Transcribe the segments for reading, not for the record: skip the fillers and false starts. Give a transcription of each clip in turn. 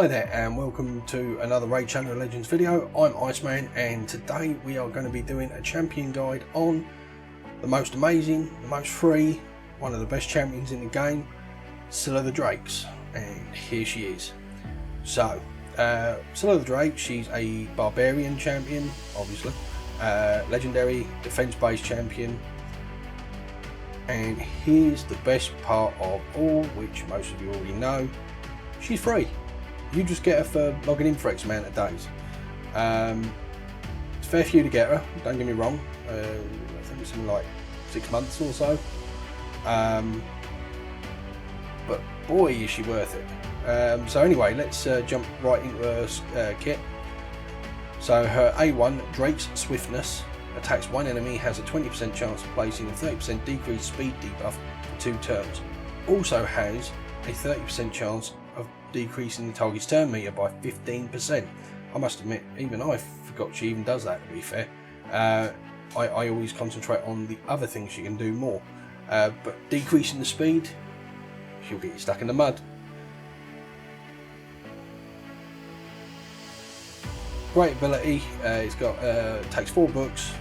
Hi there and welcome to another Raid Shadow Legends video. I'm IceMan and today we are going to be doing a champion guide on the most amazing, the most free, one of the best champions in the game, Scyl of the Drakes, and here she is. So, Scyl of the Drake, she's a barbarian champion, obviously, legendary defense-based champion, and here's the best part of all, which most of you already know, she's free. You just get her for logging in for X amount of days. It's fair for you to get her, don't get me wrong. I think it's something like 6 months or so. But boy is she worth it. So anyway, let's jump right into her kit. So her A1, Drake's Swiftness, attacks one enemy, has a 20% chance of placing a 30% decreased speed debuff for 2 turns. Also has a 30% chance of decreasing the target's turn meter by 15%. I must admit, even I forgot she even does that, to be fair. I always concentrate on the other things she can do more. But decreasing the speed, she'll get you stuck in the mud. Great ability, it's got takes 4 books,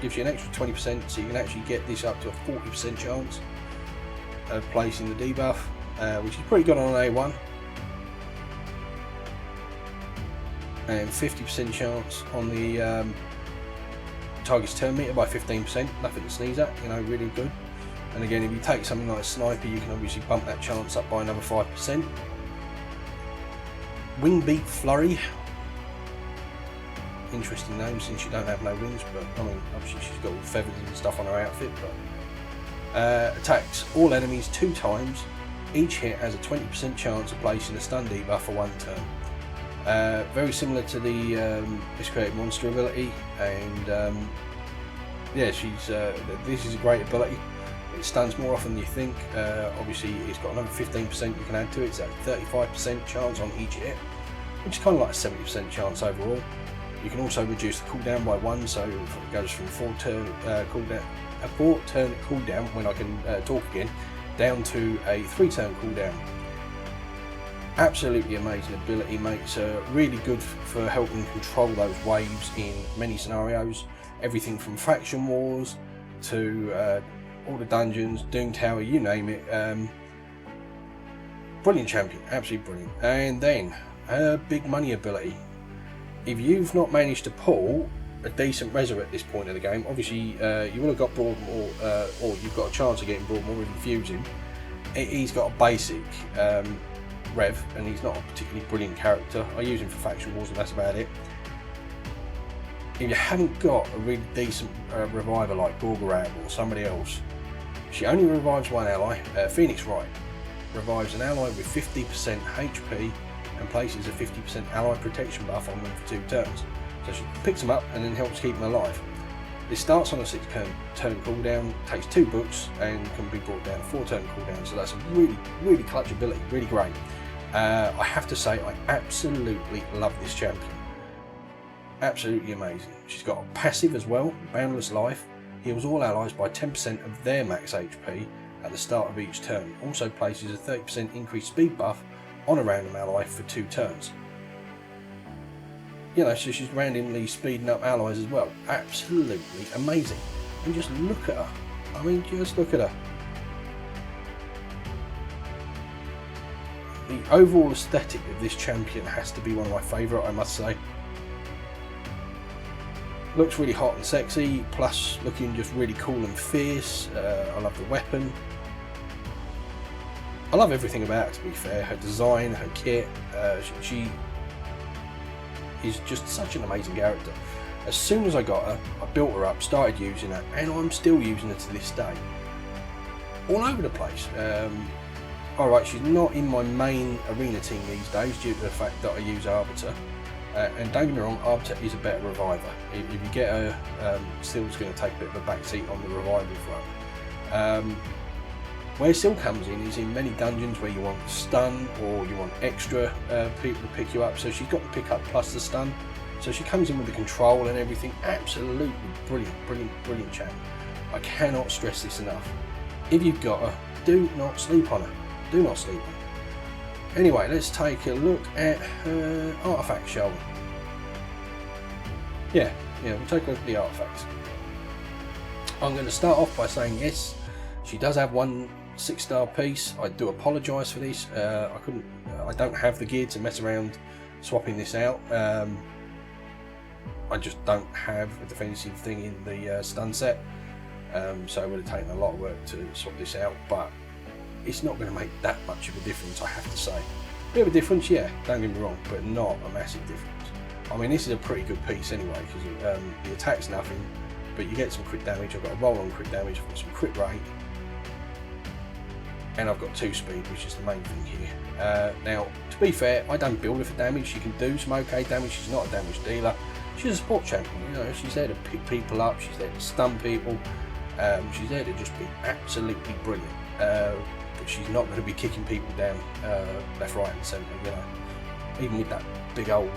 gives you an extra 20%, so you can actually get this up to a 40% chance of placing the debuff, which is pretty good on an A1. And 50% chance on the target's turn meter by 15%, nothing to sneeze at, you know, really good. And again, if you take something like a sniper, you can obviously bump that chance up by another 5%. Wing Beat Flurry, interesting name since you don't have no wings, but I mean, obviously she's got all the feathers and stuff on her outfit. But attacks all enemies 2 times, each hit has a 20% chance of placing a stun debuff for 1 turn. Very similar to the Miscreated Monster ability, and yeah, she's this is a great ability. It stuns more often than you think. Obviously, it's got another 15% you can add to it, so that's 35% chance on each hit, which is kind of like a 70% chance overall. You can also reduce the cooldown by 1, so it goes from 4 turn cooldown when I can talk again, down to a 3 turn cooldown. Absolutely amazing ability, makes her really good for helping control those waves in many scenarios. Everything from faction wars to all the dungeons, Doom Tower, you name it. Brilliant champion, absolutely brilliant. And then her big money ability. If you've not managed to pull a decent Reser at this point of the game, obviously you will have got Broadmoor, or you've got a chance of getting Broadmoor if you fuse him. He's got a basic Rev, and he's not a particularly brilliant character. I use him for faction wars and that's about it. If you haven't got a really decent reviver like Gorgorab or somebody else, she only revives one ally. Phoenix Wright revives an ally with 50% HP and places a 50% ally protection buff on them for 2 turns. So she picks them up and then helps keep them alive. This starts on a 6 turn cooldown, takes 2 books and can be brought down to 4 turn cooldown, so that's a really clutch ability, really great. I have to say, I absolutely love this champion. Absolutely amazing. She's got a passive as well, Boundless Life, heals all allies by 10% of their max HP at the start of each turn. Also places a 30% increased speed buff on a random ally for 2 turns. You know, so she's randomly speeding up allies as well. Absolutely amazing. And just look at her. I mean, just look at her. The overall aesthetic of this champion has to be one of my favourite, I must say. Looks really hot and sexy, plus looking just really cool and fierce. I love the weapon. I love everything about her, to be fair. Her design, her kit, she is just such an amazing character. As soon as I got her, I built her up, started using her, and I'm still using her to this day. All over the place. Alright, she's not in my main arena team these days due to the fact that I use Arbiter. And don't get me wrong, Arbiter is a better reviver. If you get her, Syl's going to take a bit of a backseat on the revival front. Where Scyl comes in is in many dungeons where you want stun or you want extra people to pick you up. So she's got the pick up plus the stun. So she comes in with the control and everything. Absolutely brilliant champ. I cannot stress this enough. If you've got her, do not sleep on her. Do not sleep on her. Anyway, let's take a look at her artifact, shall we? Yeah, we'll take a look at the artifacts. I'm going to start off by saying yes, she does have one 6-star piece. I do apologise for this. I don't have the gear to mess around swapping this out. I just don't have a defensive thing in the stun set, so it would have taken a lot of work to swap this out, but it's not going to make that much of a difference, I have to say. A bit of a difference, yeah, don't get me wrong, but not a massive difference. I mean, this is a pretty good piece anyway, because the attack's nothing, but you get some crit damage. I've got a roll on crit damage, I've got some crit rate, and I've got 2 speed, which is the main thing here. Now, to be fair, I don't build her for damage. She can do some okay damage. She's not a damage dealer. She's a support champion, you know. She's there to pick people up. She's there to stun people. She's there to just be absolutely brilliant. But she's not going to be kicking people down left, right, and centre. You know, even with that big old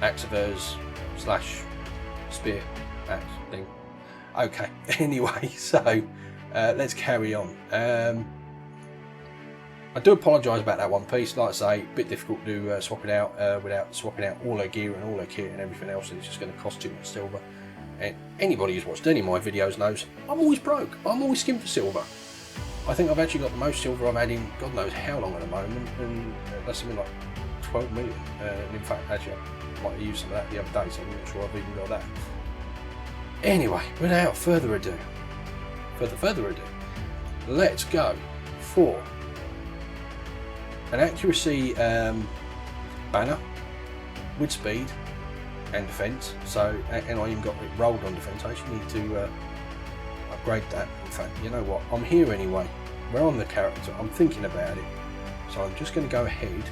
axe of hers / spear axe thing. Okay. Anyway, so let's carry on. I do apologise about that one piece. Like I say, a bit difficult to swap it out without swapping out all her gear and all her kit and everything else, and it's just going to cost too much silver. And anybody who's watched any of my videos knows I'm always broke. I'm always skimming for silver. I think I've actually got the most silver I've had in God knows how long at the moment, and that's something like 12 million. And in fact, actually, I might have used some of that the other day, so I'm not sure I've even got that. Anyway, without further ado, let's go for an accuracy banner with speed and defense. So, and I even got it rolled on defense. I actually need to upgrade that. In fact, you know what? I'm here anyway. We're on the character. I'm thinking about it. So I'm just going to go ahead and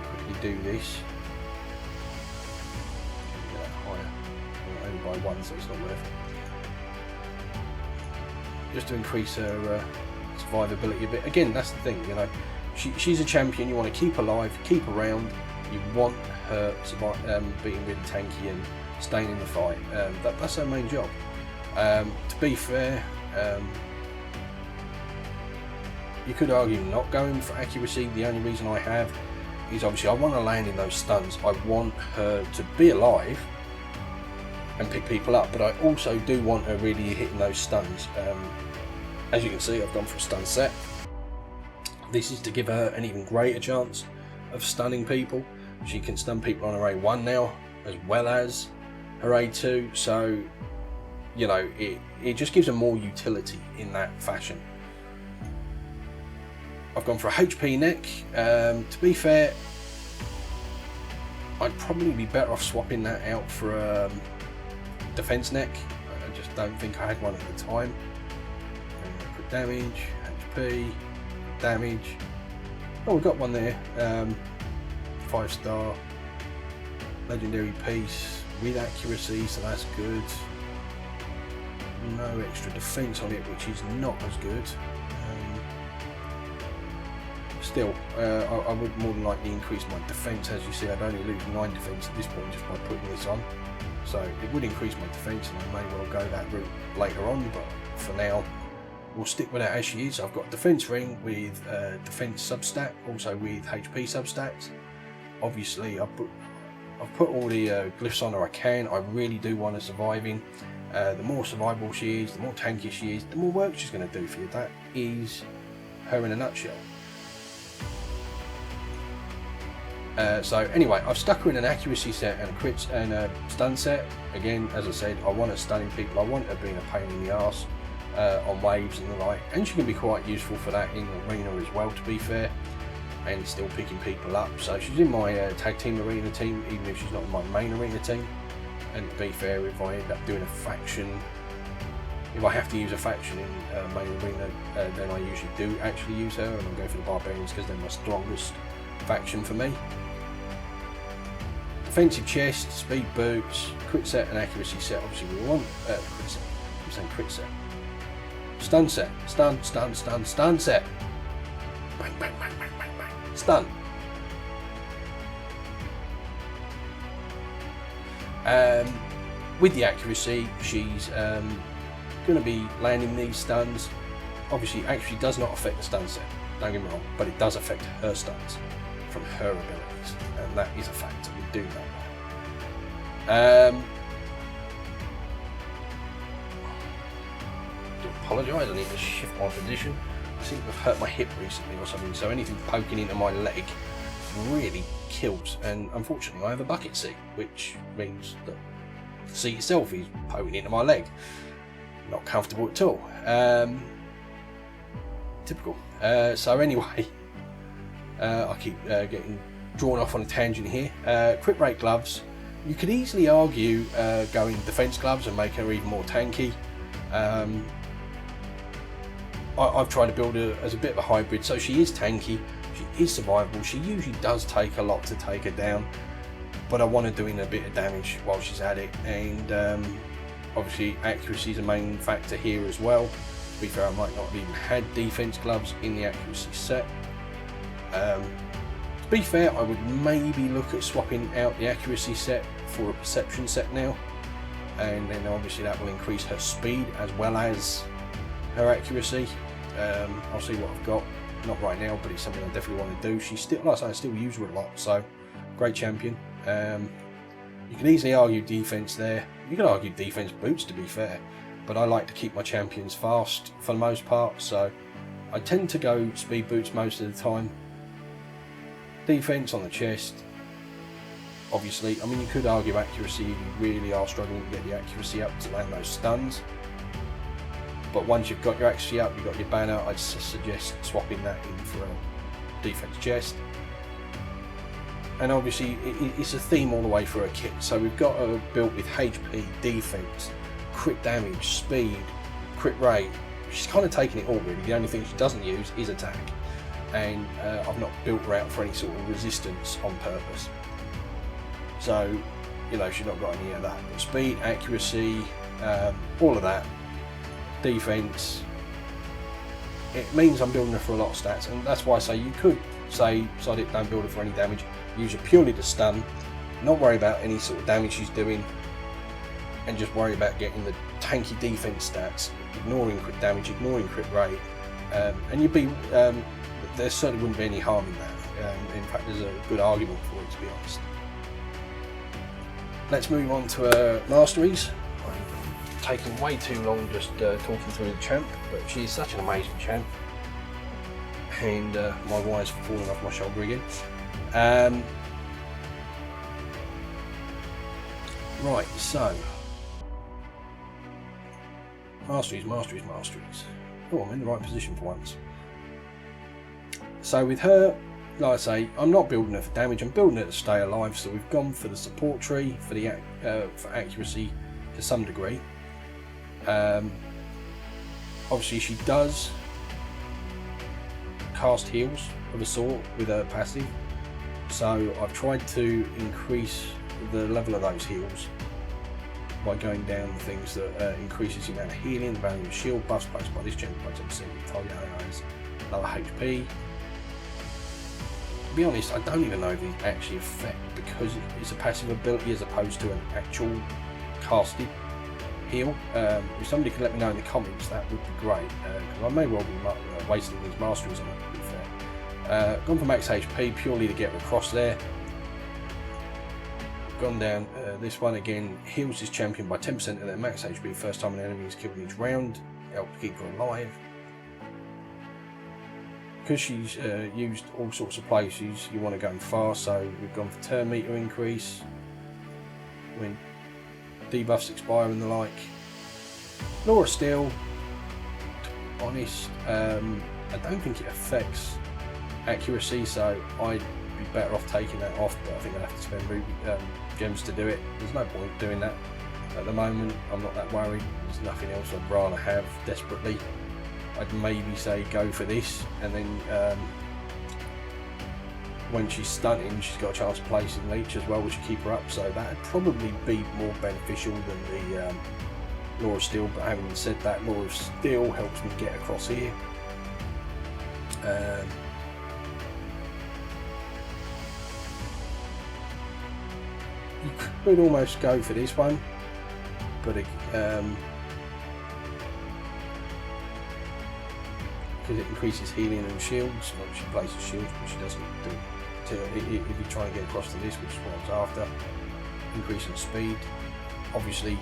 quickly do this. Get that higher. Only by 1, so it's not worth it. Just to increase her survivability a bit. Again, that's the thing, you know. She's a champion. You want to keep alive, keep around. You want her being really tanky and staying in the fight. That's her main job. To be fair, you could argue not going for accuracy. The only reason I have is obviously I want to land in those stuns. I want her to be alive and pick people up, but I also do want her really hitting those stuns. As you can see, I've gone for a stun set. This is to give her an even greater chance of stunning people. She can stun people on her A1 now, as well as her A2, so you know, it just gives her more utility in that fashion. I've gone for a HP neck. To be fair, I'd probably be better off swapping that out for a defense neck. I just don't think I had one at the time. Quick damage, HP, damage. Oh, we've got one there. 5-star legendary piece with accuracy, so that's good. No extra defense on it, which is not as good. Still, I would more than likely increase my defense. As you see, I'd only lose 9 defense at this point just by putting this on, so it would increase my defense, and I may well go that route later on, but for now we'll stick with that as she is. I've got a defense ring with defense substat, also with HP substats. Obviously I've put all the glyphs on her I can. I really do want her surviving. The more survivable she is, the more tanky she is, the more work she's going to do for you. That is her in a nutshell. So anyway, I've stuck her in an accuracy set and a crits and a stun set. Again, as I said, I want her stunning people. I want her being a pain in the arse on waves and the like, and she can be quite useful for that in arena as well, to be fair, and still picking people up. So she's in my tag team arena team, even if she's not in my main arena team. And to be fair, if I end up doing a faction, if I have to use a faction in main arena, then I usually do actually use her, and I'm going for the barbarians because they're my strongest faction for me. Defensive chest, speed boots, crit set and accuracy set. Obviously we want crit set. I'm saying crit set. Stun set. Stun set. Bang, bang, bang, bang, bang, bang. Stun. With the accuracy, she's going to be landing these stuns. Obviously, actually does not affect the stun set. don't get me wrong, but it does affect her stats from her abilities, and that is a factor. We do know that. I do apologise, I need to shift my position. I seem to have hurt my hip recently or something, so anything poking into my leg really kills, and unfortunately I have a bucket seat, which means that the seat itself is poking into my leg. Not comfortable at all. Typical. So anyway, I keep getting drawn off on a tangent here. Crit rate gloves. You could easily argue going defense gloves and make her even more tanky. I've tried to build her as a bit of a hybrid, so she is tanky, she is survivable, she usually does take a lot to take her down, but I want her doing a bit of damage while she's at it, and obviously accuracy is a main factor here as well. To be fair, I might not have even had defense gloves in the accuracy set. To be fair, I would maybe look at swapping out the accuracy set for a perception set now, and then obviously that will increase her speed as well as her accuracy. I'll see what I've got, not right now, but it's something I definitely want to do. She's still, like I say, I still use her a lot, so great champion. You can easily argue defense there. You can argue defense boots, to be fair, but I like to keep my champions fast for the most part, so I tend to go speed boots most of the time. Defense on the chest, obviously. I mean, you could argue accuracy if you really are struggling to get the accuracy up to land those stuns. But once you've got your accuracy up, you've got your banner, I'd suggest swapping that in for a defense chest. And obviously it's a theme all the way through a kit. So we've got her built with HP, defense, crit damage, speed, crit rate. She's kind of taking it all really. The only thing she doesn't use is attack. And I've not built her out for any sort of resistance on purpose. So, you know, she's not got any of that. But speed, accuracy, all of that. Defense, it means I'm building her for a lot of stats, and that's why I say you could say sod it, don't build her for any damage, use her purely to stun, not worry about any sort of damage she's doing, and just worry about getting the tanky defense stats, ignoring crit damage, ignoring crit rate, and you'd be there certainly wouldn't be any harm in that. In fact, there's a good argument for it, to be honest. Let's move on to Masteries. Taking way too long just talking through the champ, but she's such an amazing champ, and my wire's falling off my shoulder again. Right, so Masteries. Oh, I'm in the right position for once. So with her, like I say, I'm not building her for damage, I'm building her to stay alive, so we've gone for the support tree for the for accuracy to some degree. Obviously she does cast heals of a sort with her passive, so I've tried to increase the level of those heals by going down the things that increases the amount of healing, the value of shield, buffs placed by this champion by 10%, target has lower HP. To be honest, I don't even know if it actually affect, because it's a passive ability as opposed to an actual casted heal. If somebody could let me know in the comments, that would be great, because I may well be wasting these masteries on it, to be fair. Gone for max HP purely to get across there. Gone down this one again, heals this champion by 10% of their max HP first time an enemy is killed in each round, help to keep her alive. Because she's used all sorts of places, you want to go fast, so we've gone for turn meter increase when debuffs expire and the like. Laura Steel, to be honest, I don't think it affects accuracy, so I'd be better off taking that off, but I think I'd have to spend ruby gems to do it. There's no point doing that at the moment. I'm not that worried. There's nothing else I'd rather have desperately. I'd maybe say go for this, and then when she's stunning, she's got a chance of placing leech as well, which will keep her up, so that'd probably be more beneficial than the Laura Steel. But having said that, Laura Steel helps me get across here. You could almost go for this one, but because it increases healing and shields. Well, she places shields, but she doesn't do if you try and get across to this, which is what I was after. Increasing speed. Obviously,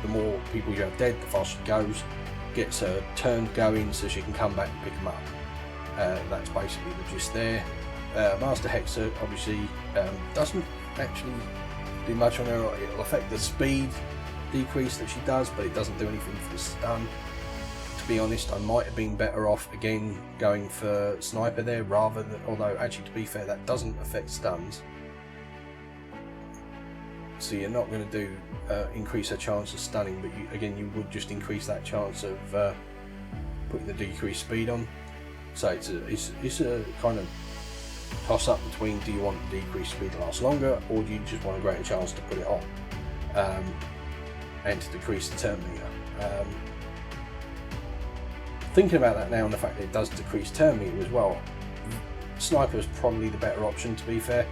the more people you have dead, the faster she goes. Gets her turn going so she can come back and pick them up. That's basically the gist there. Master Hexer obviously doesn't actually do much on her. It'll affect the speed decrease that she does, but it doesn't do anything for the stun. To be honest, I might have been better off again going for sniper there rather than, although actually to be fair, that doesn't affect stuns. So you're not going to do increase her chance of stunning, but you would just increase that chance of putting the decreased speed on. So it's a kind of toss up between, do you want the decreased speed to last longer, or do you just want a greater chance to put it on and to decrease the turn meter. Thinking about that now and the fact that it does decrease turn meter as well, sniper is probably the better option, to be fair,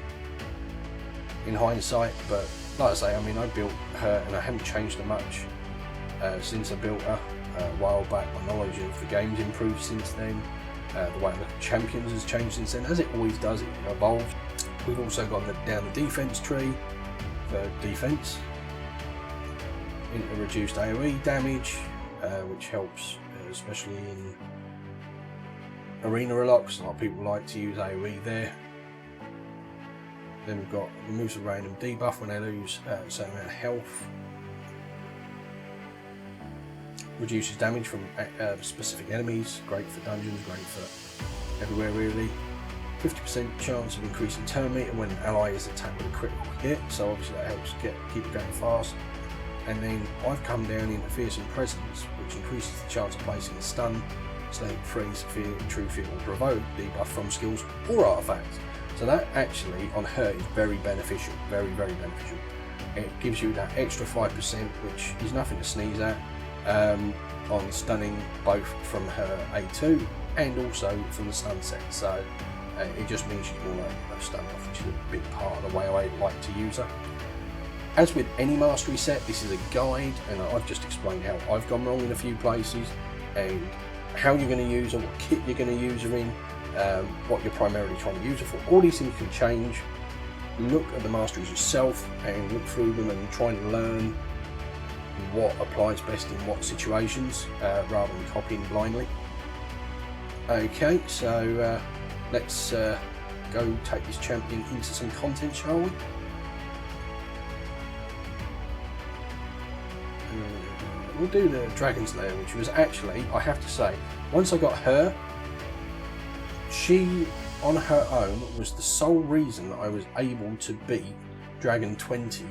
in hindsight. But like I say, I mean, I built her and I haven't changed her much since I built her a while back. My knowledge of the game's improved since then. The way I look at champions has changed since then, as it always does. It evolves. We've also gone down the defense tree for defense into reduced AoE damage, which helps especially in arena relocks. A lot of people like to use AoE there. Then we've got removes a random debuff when they lose a certain amount of health. Reduces damage from specific enemies, great for dungeons, great for everywhere really. 50% chance of increasing turn meter when an ally is attacked with a critical hit, so obviously that helps keep it going fast. And then I've come down into Fearsome Presence, which increases the chance of placing a stun, slate, freeze, fear, true fear, or provoke debuff from skills or artifacts. So that actually on her is very beneficial, very beneficial. It gives you that extra 5%, which is nothing to sneeze at. On stunning, both from her A2 and also from the stun set, so it just means she's more likely to stun off, which is a big part of the way I like to use her. As with any mastery set, this is a guide, and I've just explained how I've gone wrong in a few places and how you're going to use her, what kit you're going to use her in, what you're primarily trying to use her for. All these things can change. Look at the masteries yourself and look through them and try and learn what applies best in what situations, rather than copying blindly. Okay, so let's go take this champion into some content, shall we? We'll do the Dragon's Lair, which was actually, I have to say, once I got her, she on her own was the sole reason that I was able to beat Dragon 20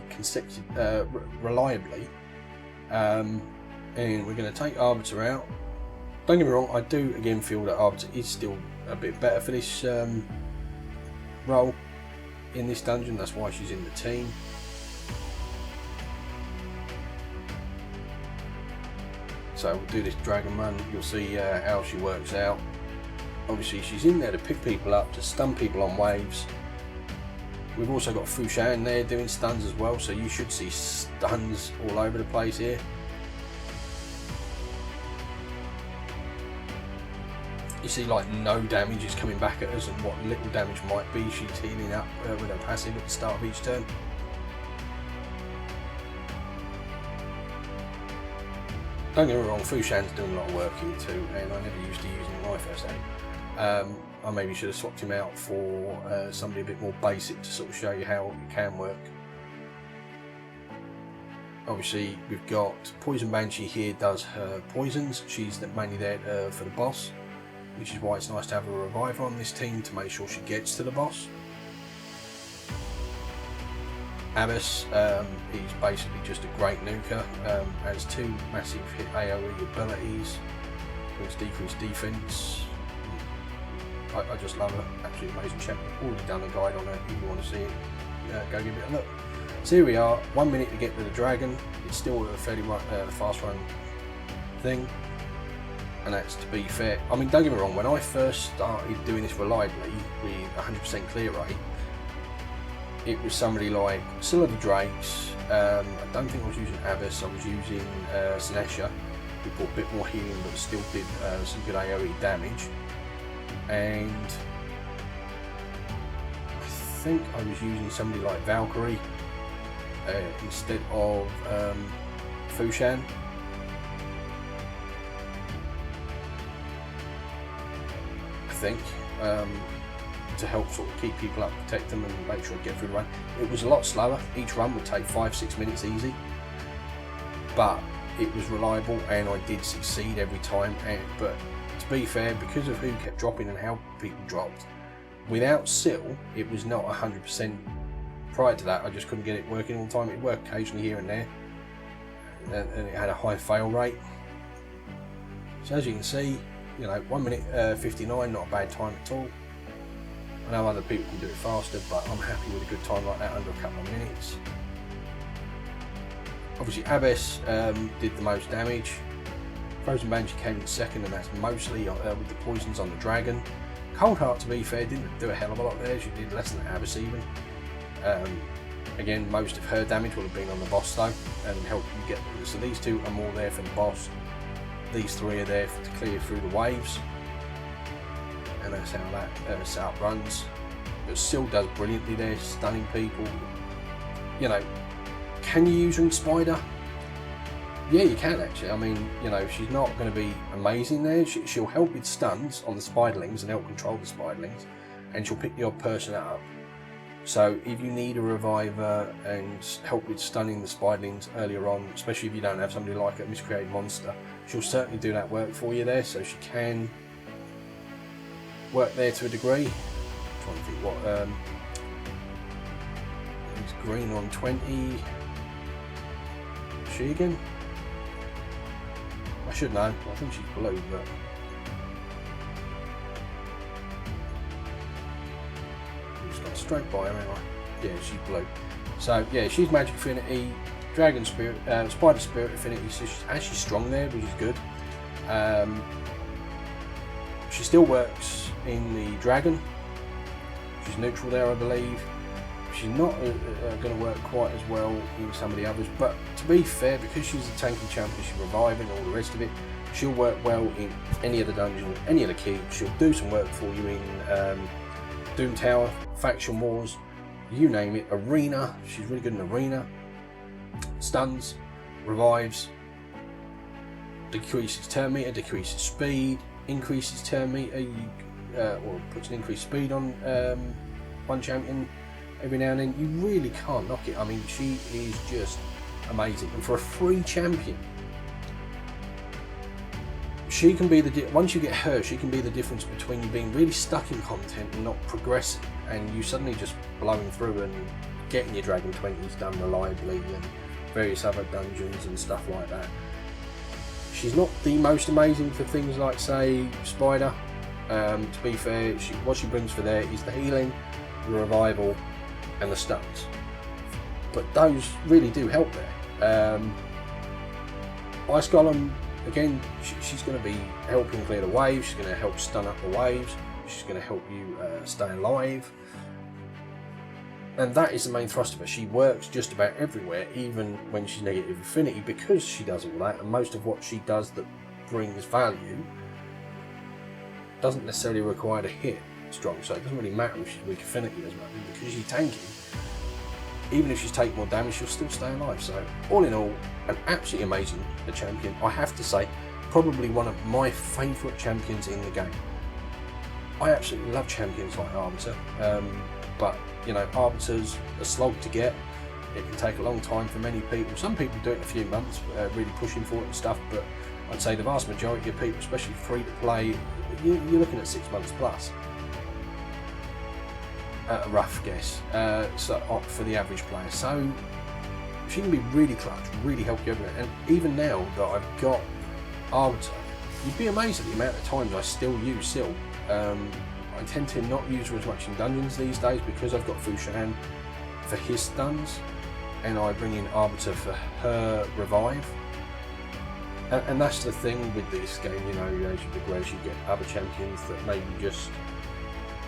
reliably. And we're going to take Arbiter out. Don't get me wrong, I do again feel that Arbiter is still a bit better for this role in this dungeon. That's why she's in the team. So we'll do this Dragon Man. You'll see how she works out. Obviously she's in there to pick people up, to stun people on waves. We've also got Fushan there doing stuns as well, so you should see stuns all over the place here. You see like no damage is coming back at us, and what little damage might be, she's healing up with her passive at the start of each turn. Don't get me wrong, Fushan's doing a lot of work here too, and I never used to use him when I first had him. I maybe should have swapped him out for somebody a bit more basic to sort of show you how it can work. Obviously we've got Poison Banshee here, does her poisons. She's mainly there for the boss, which is why it's nice to have a reviver on this team to make sure she gets to the boss. Abyss, he's basically just a great nuker, has two massive hit AoE abilities, with decreased defense. I just love her, absolutely amazing champion. Already done a guide on her, if you want to see it, go give it a look. So here we are, 1 minute to get to the dragon. It's still a fairly fast run thing, and that's to be fair. I mean, don't get me wrong, when I first started doing this reliably with 100% clear rate, it was somebody like Scyl of the Drakes. I don't think I was using Abyss, I was using Sinesha, who brought a bit more healing but still did some good AoE damage. And I think I was using somebody like Valkyrie instead of Fushan. I think. To help sort of keep people up, protect them, and make sure I get through the run. It was a lot slower. Each run would take 5-6 minutes easy, but it was reliable and I did succeed every time. But to be fair, because of who kept dropping and how people dropped, without Scyl, it was not 100%. Prior to that, I just couldn't get it working all the time. It worked occasionally here and there, and it had a high fail rate. So as you can see, 1 minute 59, not a bad time at all. I know other people can do it faster, but I'm happy with a good time like that under a couple of minutes. Obviously Abbess did the most damage. Frozen Banshee came in second, and that's mostly with the poisons on the dragon. Coldheart, to be fair, didn't do a hell of a lot there. She did less than Abbess even. Again, most of her damage would have been on the boss though, and helped you get through. So these two are more there for the boss. These three are there to clear through the waves. And that's how that setup runs. But Scyl does brilliantly there, stunning people. Can you use her in Spider? Yeah, you can actually. I mean, she's not going to be amazing there. She'll help with stuns on the spiderlings and help control the spiderlings, and she'll pick the odd person up. So if you need a reviver and help with stunning the spiderlings earlier on, especially if you don't have somebody like a miscreated monster, she'll certainly do that work for you there. So she can work there to a degree. I'm trying to think what it's green on 20. She again? I should know. I think she's blue, but I've just gone straight by her, haven't I? Yeah, she's blue. So yeah, she's magic affinity, dragon spirit, spider spirit affinity. So she's actually strong there, which is good. She still works in the dragon. She's neutral there, I believe. She's not going to work quite as well in some of the others, but to be fair, because she's a tanky champion, she's reviving all the rest of it, she'll work well in any of the dungeons, any of the keys. She'll do some work for you in Doom Tower, Faction Wars, you name it, Arena. She's really good in Arena. Stuns, revives, decreases turn meter, decreases speed, increases turn meter, or puts an increased speed on one champion every now and then. You really can't knock it. I mean, she is just amazing, and for a free champion, she can be once you get her, she can be the difference between you being really stuck in content and not progressing, and you suddenly just blowing through and getting your Dragon 20s done reliably and various other dungeons and stuff like that. She's not the most amazing for things like, say, Spider. To be fair, what she brings for there is the healing, the revival, and the stuns. But those really do help there. Ice Golem, again, she's going to be helping clear the waves. She's going to help stun up the waves. She's going to help you stay alive. And that is the main thrust of her. She works just about everywhere, even when she's negative affinity, because she does all that, and most of what she does that brings value doesn't necessarily require to hit strong, so it doesn't really matter if she's weak affinity as much, because she's tanky. Even if she's taking more damage, she'll still stay alive. So all in all, an absolutely amazing champion. I have to say, probably one of my favourite champions in the game. I absolutely love champions like Arbiter, but Arbiter's a slog to get. It can take a long time for many people. Some people do it in a few months, really pushing for it and stuff, but I'd say the vast majority of people, especially free to play, you're looking at 6 months plus. A rough guess, for the average player. So she can be really clutch, really help you everywhere. And even now that I've got Arbiter, you'd be amazed at the amount of times I still use Scyl. I tend to not use her as much in dungeons these days because I've got Fushan for his stuns, and I bring in Arbiter for her revive. And that's the thing with this game, as you progress, you get other champions that maybe just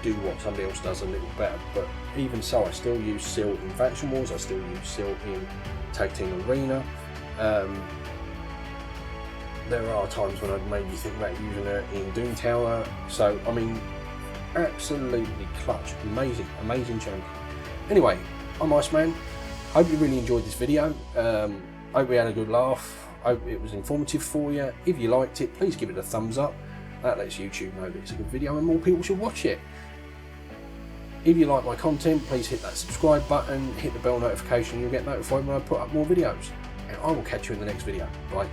do what somebody else does a little better. But even so, I still use Scyl in Faction Wars, I still use Scyl in Tag Team Arena. there are times when I'd maybe think about using her in Doom Tower. So, I mean, absolutely clutch. Amazing, amazing champion. Anyway, I'm IceMan. Hope you really enjoyed this video. Hope we had a good laugh. Hope it was informative for you. If you liked it, please give it a thumbs up. That lets YouTube know that it's a good video and more people should watch it. If you like my content, please hit that subscribe button, hit the bell notification, you'll get notified when I put up more videos. And I will catch you in the next video. Bye.